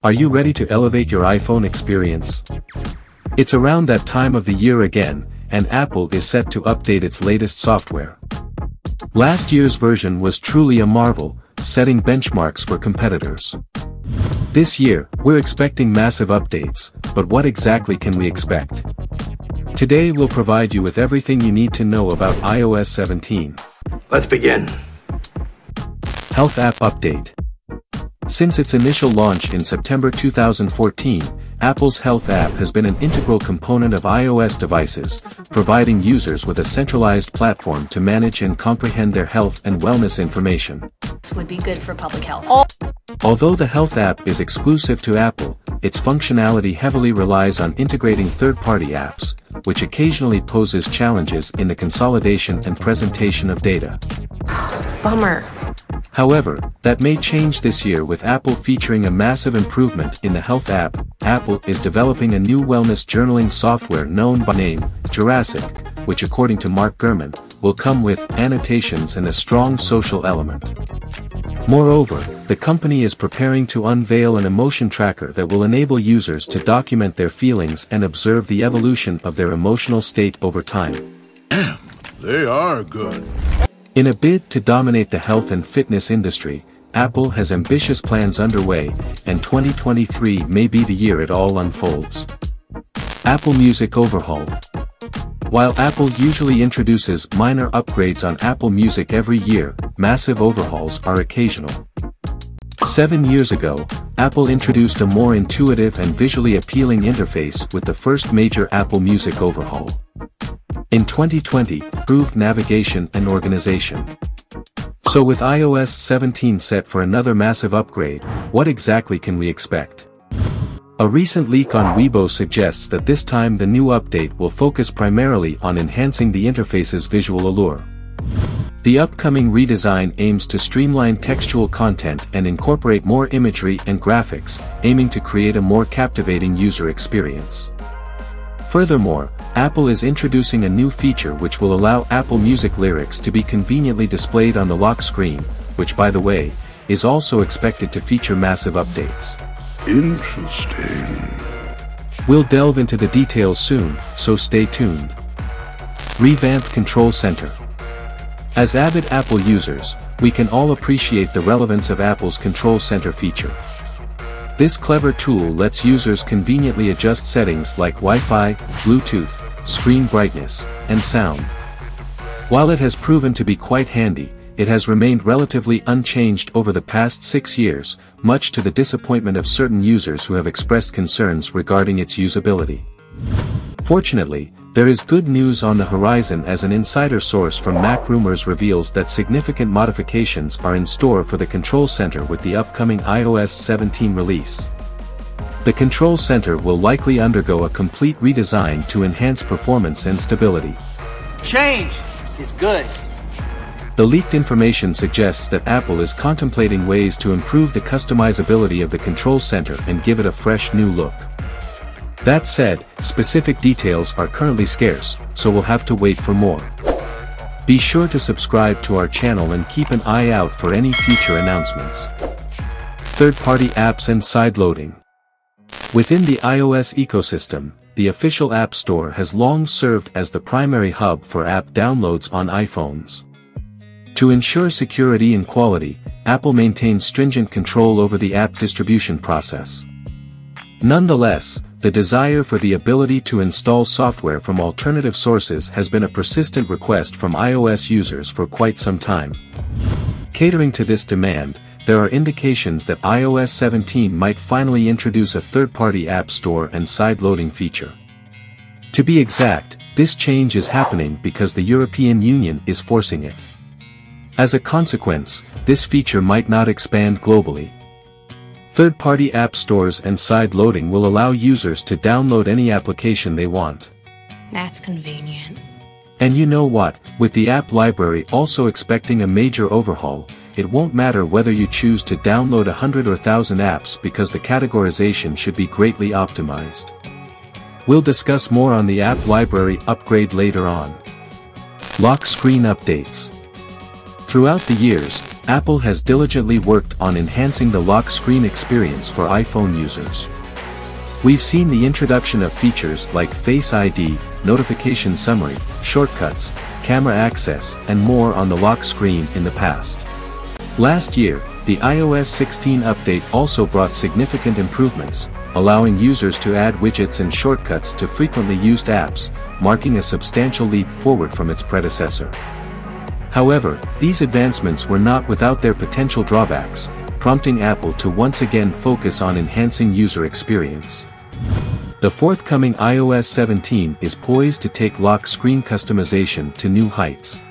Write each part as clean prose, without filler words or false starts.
Are you ready to elevate your iPhone experience? It's around that time of the year again, and Apple is set to update its latest software. Last year's version was truly a marvel, setting benchmarks for competitors. This year, we're expecting massive updates, but what exactly can we expect? Today we'll provide you with everything you need to know about iOS 17. Let's begin. Health App Update. Since its initial launch in September 2014, Apple's Health app has been an integral component of iOS devices, providing users with a centralized platform to manage and comprehend their health and wellness information. This would be good for public health. Although the Health app is exclusive to Apple, its functionality heavily relies on integrating third-party apps, which occasionally poses challenges in the consolidation and presentation of data. Bummer. However, that may change this year with Apple featuring a massive improvement in the Health app. Apple is developing a new wellness journaling software known by name, Jurassic, which according to Mark Gurman, will come with annotations and a strong social element. Moreover, the company is preparing to unveil an emotion tracker that will enable users to document their feelings and observe the evolution of their emotional state over time. Damn, they are good. In a bid to dominate the health and fitness industry, Apple has ambitious plans underway, and 2023 may be the year it all unfolds. Apple Music Overhaul. While Apple usually introduces minor upgrades on Apple Music every year, massive overhauls are occasional. 7 years ago, Apple introduced a more intuitive and visually appealing interface with the first major Apple Music overhaul. In 2020, improved navigation and organization. So with iOS 17 set for another massive upgrade, what exactly can we expect? A recent leak on Weibo suggests that this time the new update will focus primarily on enhancing the interface's visual allure. The upcoming redesign aims to streamline textual content and incorporate more imagery and graphics, aiming to create a more captivating user experience. Furthermore, Apple is introducing a new feature which will allow Apple Music lyrics to be conveniently displayed on the lock screen, which by the way, is also expected to feature massive updates. Interesting. We'll delve into the details soon, so stay tuned. Revamped Control Center. As avid Apple users, we can all appreciate the relevance of Apple's Control Center feature. This clever tool lets users conveniently adjust settings like Wi-Fi, Bluetooth, screen brightness, and sound. While it has proven to be quite handy, it has remained relatively unchanged over the past 6 years, much to the disappointment of certain users who have expressed concerns regarding its usability. Fortunately, there is good news on the horizon as an insider source from Mac Rumors reveals that significant modifications are in store for the Control Center with the upcoming iOS 17 release. The Control Center will likely undergo a complete redesign to enhance performance and stability. Change is good. The leaked information suggests that Apple is contemplating ways to improve the customizability of the Control Center and give it a fresh new look. That said, specific details are currently scarce, so we'll have to wait for more. Be sure to subscribe to our channel and keep an eye out for any future announcements. Third-party apps and sideloading. Within the iOS ecosystem, the official App Store has long served as the primary hub for app downloads on iPhones. To ensure security and quality, Apple maintains stringent control over the app distribution process. Nonetheless, the desire for the ability to install software from alternative sources has been a persistent request from iOS users for quite some time. Catering to this demand, there are indications that iOS 17 might finally introduce a third-party app store and side-loading feature. To be exact, this change is happening because the European Union is forcing it. As a consequence, this feature might not expand globally. Third-party app stores and side-loading will allow users to download any application they want. That's convenient. And you know what, with the app library also expecting a major overhaul, it won't matter whether you choose to download 100 or 1,000 apps because the categorization should be greatly optimized. We'll discuss more on the app library upgrade later on. Lock screen updates. Throughout the years, Apple has diligently worked on enhancing the lock screen experience for iPhone users. We've seen the introduction of features like Face ID, notification summary, shortcuts, camera access, and more on the lock screen in the past. Last year, the iOS 16 update also brought significant improvements, allowing users to add widgets and shortcuts to frequently used apps, marking a substantial leap forward from its predecessor. However, these advancements were not without their potential drawbacks, prompting Apple to once again focus on enhancing user experience. The forthcoming iOS 17 is poised to take lock screen customization to new heights.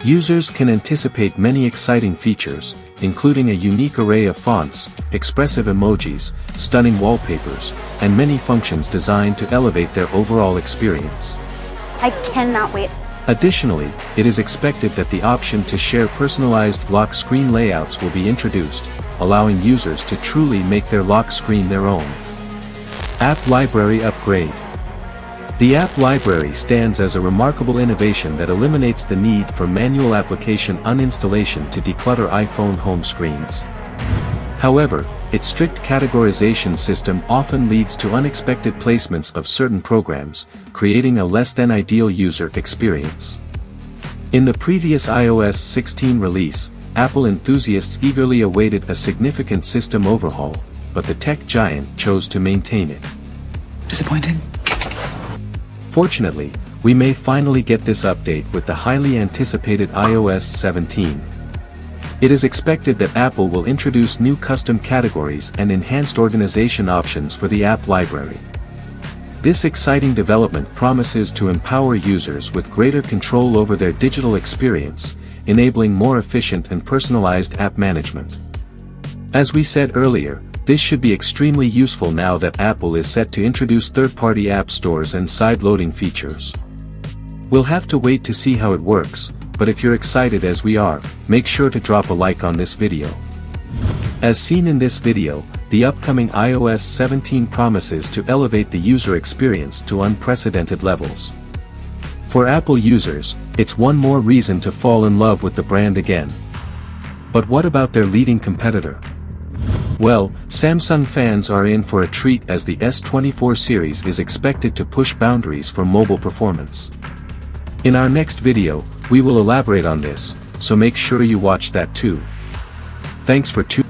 Users can anticipate many exciting features, including a unique array of fonts, expressive emojis, stunning wallpapers, and many functions designed to elevate their overall experience. I cannot wait. Additionally, it is expected that the option to share personalized lock screen layouts will be introduced, allowing users to truly make their lock screen their own. App Library Upgrade. The App Library stands as a remarkable innovation that eliminates the need for manual application uninstallation to declutter iPhone home screens. However, its strict categorization system often leads to unexpected placements of certain programs, creating a less-than-ideal user experience. In the previous iOS 16 release, Apple enthusiasts eagerly awaited a significant system overhaul, but the tech giant chose to maintain it. Disappointing. Fortunately, we may finally get this update with the highly anticipated iOS 17. It is expected that Apple will introduce new custom categories and enhanced organization options for the app library. This exciting development promises to empower users with greater control over their digital experience, enabling more efficient and personalized app management. As we said earlier, this should be extremely useful now that Apple is set to introduce third-party app stores and side-loading features. We'll have to wait to see how it works, but if you're excited as we are, make sure to drop a like on this video. As seen in this video, the upcoming iOS 17 promises to elevate the user experience to unprecedented levels. For Apple users, it's one more reason to fall in love with the brand again. But what about their leading competitor? Well, Samsung fans are in for a treat as the S24 series is expected to push boundaries for mobile performance. In our next video, we will elaborate on this, so make sure you watch that too. Thanks for tuning in.